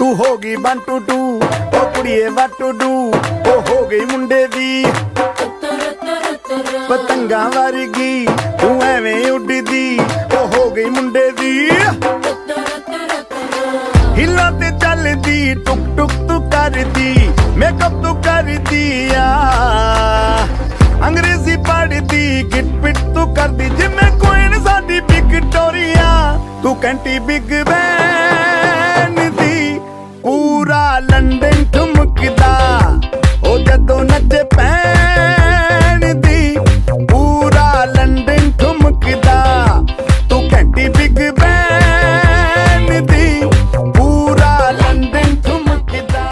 तू हो गई 1 2 2 ओ कुड़िए what to do ओ हो गई मुंडे दी पतंगा वर्गी तू एवें उड़दी ओ हो गई मुंडे दी हिला ते चलदी टुक टुक तू करदी मेकअप तू करदी अंग्रेजी पढ़दी गिट पिट तू करदी जिम्मे कोइन साडी विक्टोरिया तू कैंटी बिग बैन दी पूरा लंदन ठुमकदा ओ जदों नचे पैन दी पूरा लंदन ठुमकदा तू कैंटी बिग बैन दी पूरा लंदन ठुमकदा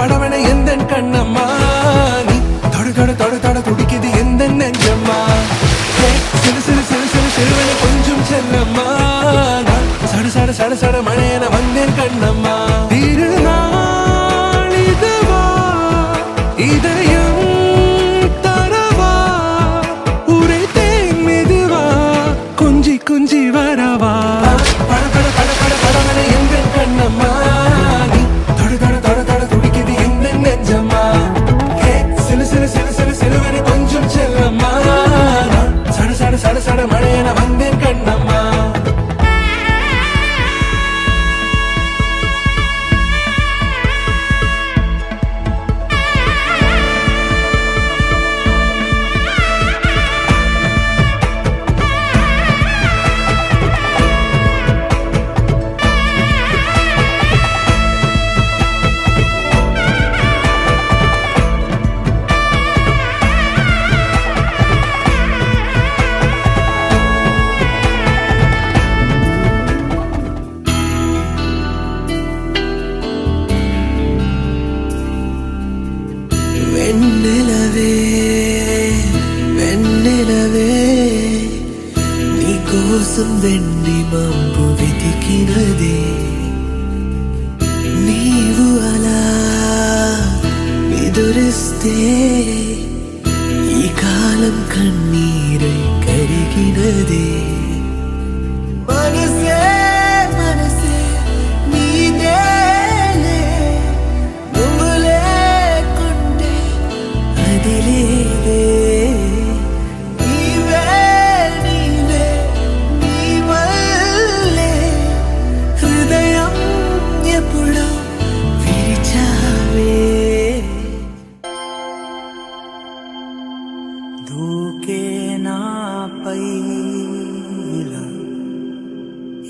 படவன எந்தன் கண்ணம்மா நீ தொட தொட தொட தொட துடிக்குது எந்தன் நெஞ்சம்மா சிறு சிறு சிறு சிறு சிறுவனை கொஞ்சம் செல்லம்மா சட சட சட சட மழையன வந்தேன் கண்ணம்மா திருநாள் இதுவா இதயம் தரவா உரைத்தேன் மெதுவா கொஞ்சி கொஞ்சி வரவா பட பட பட பட படவன எந்தன் கண்ணம்மா சட சட மழையன வந்தேன் கண்ணம்மா వెన్నెలవే వెన్నెలవే నీ కోసం వెండి మంపు వెతికినదే నీవు ఎదురిస్తే ఈ కాలం కన్నీరై కరిగినదే మనసే మనసే నీదేలే నువ్వు లేకుంటే అది లేదే నీవే నీవే నీ వల్లే హృదయం ఎప్పుడో విరిచావే దూకే నాపై ఇలా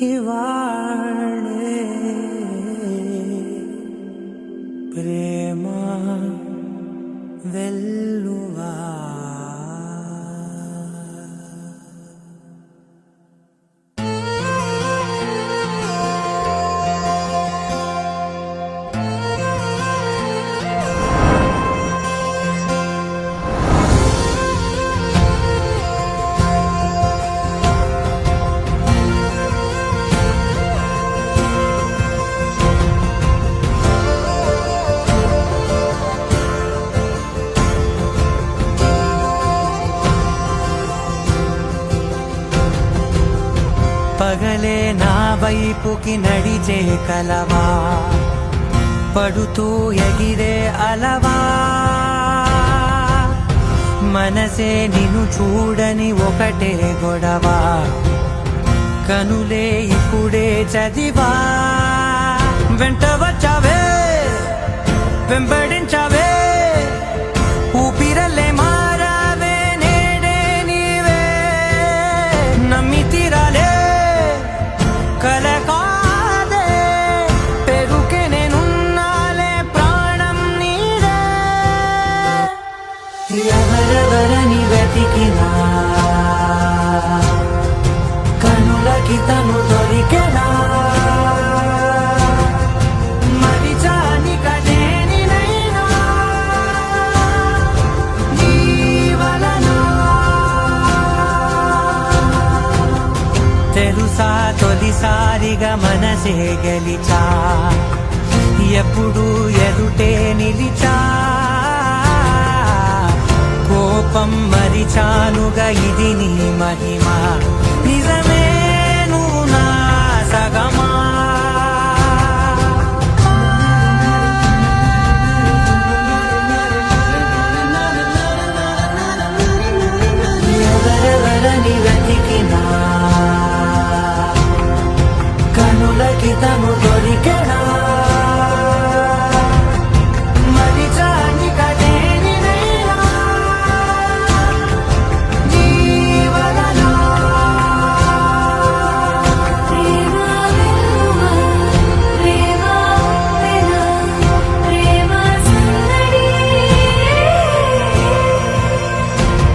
ఇవాళే ప్రేమ వెల్లువా పగలే నా వైపుకి నడిచే కలవా పడుతూ ఎగిరే అలవా మనసే నిన్ను చూడని ఒకటే గొడవ కనులే ఇప్పుడే చదివా వెంట వచ్చావే వెంబడించావే ఊపిరల్లే మారావే నేడే నీవే నమ్మి తీరాలే కల కాదే పెరుకే నేనున్నాలే ప్రాణం నీడే ఎవరెవరని వెతికినా కనులకి తను దొరికెనా మరిచాని కదేనినైనా నీ వలన తెలుసా తొలిసారిగా మనసే గెలిచా ఎప్పుడు ఎదుటే నిలిచా కోపం మరిచానుగా ఇది నీ మహిమ నిజమే నువ్వు నా సగమా ఎవరెవరని వెతికినా కనులకి తను దొరికెనా మరిచాని కదేనినైనా నీ వలన ప్రేమ వెల్లువా ప్రేమ వెనా ప్రేమ సందడి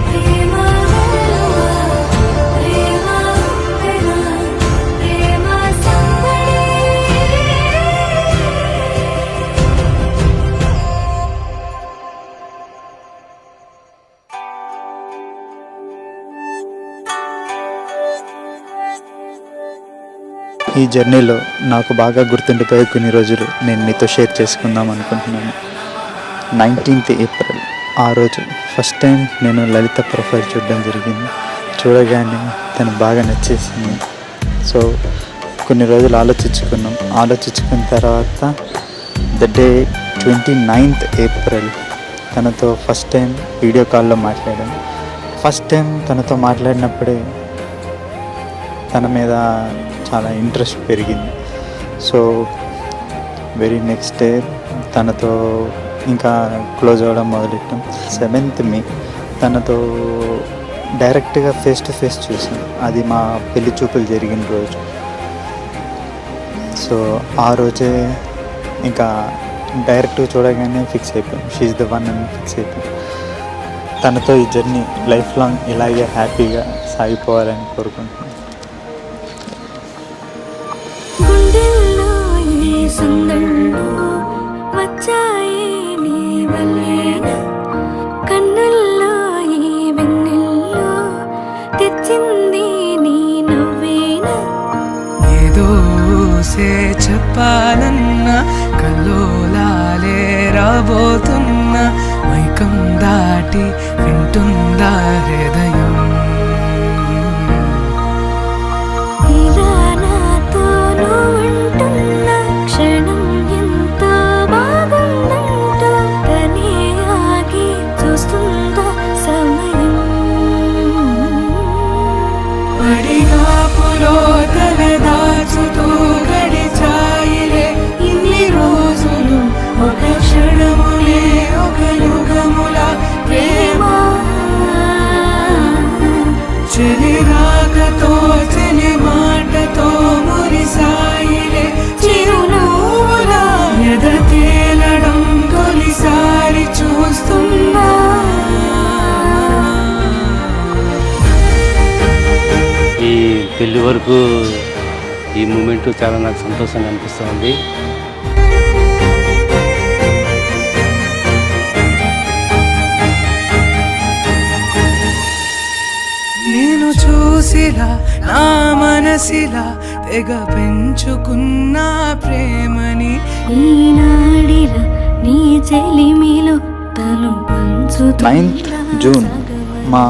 ప్రేమ వెల్లువా ప్రేమ వెనా ప్రేమ సందడి ఈ జర్నీలో నాకు బాగా గుర్తుండిపోయే కొన్ని రోజులు నేను మీతో షేర్ చేసుకుందాం అనుకుంటున్నాను. 19th ఏప్రిల్ ఆ రోజు ఫస్ట్ టైం నేను లలిత ప్రొఫైల్ చూడడం జరిగింది. చూడగానే తను బాగా నచ్చేసింది. సో కొన్ని రోజులు ఆలోచించుకున్న తర్వాత ద డే 29th ఏప్రిల్ తనతో ఫస్ట్ టైం వీడియో కాల్లో మాట్లాడాను. ఫస్ట్ టైం తనతో మాట్లాడినప్పుడే తన మీద చాలా ఇంట్రెస్ట్ పెరిగింది. సో వెరీ నెక్స్ట్ డే తనతో ఇంకా క్లోజ్ అవ్వడం మొదలెట్టాం. 7th మే తనతో డైరెక్ట్గా ఫేస్ టు ఫేస్ చూసాను. అది మా పెళ్లి చూపులు జరిగిన రోజు. సో ఆ రోజే ఇంకా డైరెక్ట్గా చూడగానే ఫిక్స్ అయిపోయాం. షీఈ్ ద వన్ అని ఫిక్స్ అయిపోయాం. తనతో ఈ జర్నీ లైఫ్ లాంగ్ ఇలాగే హ్యాపీగా సాగిపోవాలని కోరుకుంటున్నాను. గుండెల్లో ఏ సందళ్ళు వచ్చాయే నీ వల్లేనా కన్నుల్లో ఈ వెన్నెల్లో తెచ్చింది నీ నవ్వేనా ఏదో చెప్పాలన్నా కల్లోలాలే రాబోతున్న మైకం దాటి వింటుందా హృదయం. ఇలా నాతో నువ్వుంటున్న క్షణం ఎంతో బాగుందంటూ తనే ఆగి చూస్తుందా సమయం. పడిగాపులో తల దాచుతూ గడిచాయిలే ఇన్ని రోజులు, ఒక క్షణములే ఒక యుగముల ప్రేమ. చెలి రాకతో చెలి మాటతో మురిసాయిలే చిరునవ్వుల ఎద తేలడం తొలిసారి చూస్తున్నా. ఈ పెళ్లి వరకు ఈ మూమెంట్ చాలా నాకు సంతోషంగా అనిపిస్తుంది. నేను చూసిలా నా మనసిలా తెగ పెంచుకున్న ప్రేమని ఈనాడిలా నీ చెలిమిలో తను పంచుతున్న 9th జూన్ మా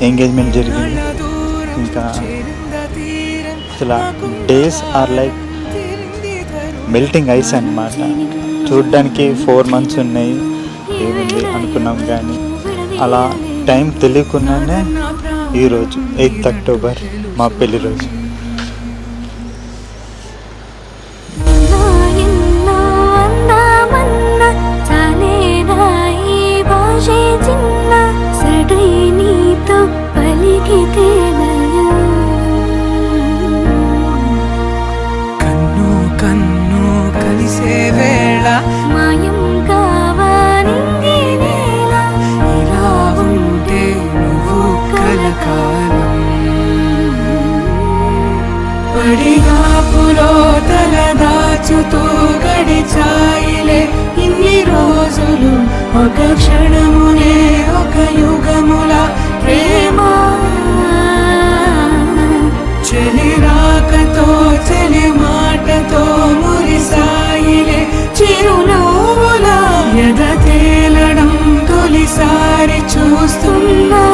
ఎంగేజ్మెంట్ జరిగింది. ఇంకా అసలు days are like melting ice అన్నమాట. చూడ్డానికి 4 months ఉన్నాయి ఏముంది అనుకున్నాం, కానీ అలా టైం తెలియకుండానే ఈరోజు 8th అక్టోబర్ మా పెళ్లి రోజు. ఎన్నో ఎన్నో అందామన్న చాలేదా ఈ భాషే చిన్న సడై నీతో పలికితే లయం. కన్ను కన్ను కలిసే వేళ మాయం కావాలింది వేళ ఇలా ఉంటే నువ్వు కలకాలం. పడిగాపులో తల దాచుతూ గడిచాయిలే ఇన్ని రోజులు, ఒక క్షణములే ఒక యుగముల ప్రేమ. చెలి రాకతో చెలి మాటతో మురిసాయిలే చిరునవ్వుల ఎద తేలడం తొలిసారి చూస్తున్నా.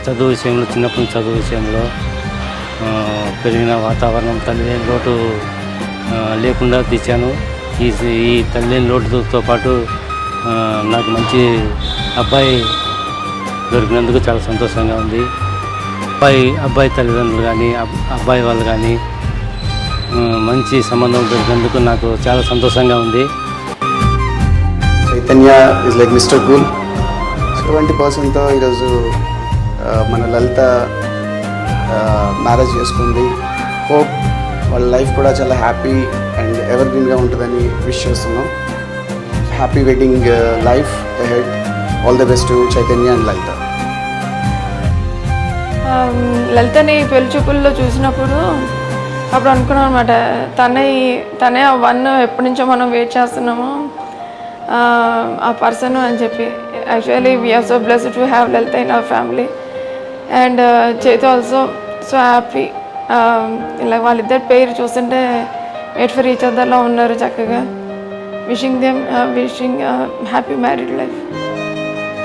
చదువు విషయంలో, చిన్నప్పటి చదువు విషయంలో పెరిగిన వాతావరణం తల్లిదండ్రుల లోటు లేకుండా తెచ్చాను. ఈ తల్లిదండ్రుల లోటుతో పాటు నాకు మంచి అబ్బాయి దొరికినందుకు చాలా సంతోషంగా ఉంది. అబ్బాయి తల్లిదండ్రులు కానీ అబ్బాయి వాళ్ళు కానీ మంచి సంబంధం దొరికినందుకు నాకు చాలా సంతోషంగా ఉంది. Chaitanya is like mister cool. 70%తో ఈరోజు మన లలిత మ్యారేజ్ చేసుకుంది. హోప్ వాళ్ళ లైఫ్ కూడా చాలా హ్యాపీ అండ్ ఎవర్గ్రీన్గా ఉంటుందని విష్ చేస్తున్నాం. Happy wedding life ahead. All the best to Chaitanya and Lalitha. లలితని పెళ్లి చూపుల్లో చూసినప్పుడు అప్పుడు అనుకున్నాం అనమాట, తనే ఆ వన్ ఎప్పటి నుంచో మనం వెయిట్ చేస్తున్నాము ఆ పర్సన్ అని చెప్పి. Actually we are so blessed to have Lalitha in our family and Chethu also so happy. ఇలా వాళ్ళిద్దరి పేరు చూస్తుంటే మేడ్ ఫర్ ఈచ్ అదర్లా ఉన్నారు చక్కగా. Wishing happy married life.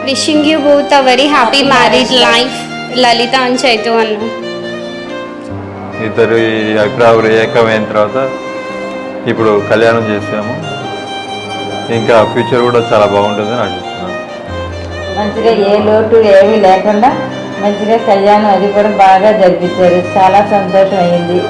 Wishing you both a very happy married life, Lalita and Chaitu అన్న. ఇద్దరు ఈ అభిప్రాయాలు ఏకమైన తర్వాత ఇప్పుడు కళ్యాణం చేసాము. ఇంకా ఫ్యూచర్ కూడా చాలా బాగుంటుందని ఆశిస్తున్నాను. మంచిగా ఏ లోటు ఏమీ లేకుండా మంచిగా కళ్యాణం అది కూడా బాగా జరిపించారు. చాలా సంతోషం అయింది.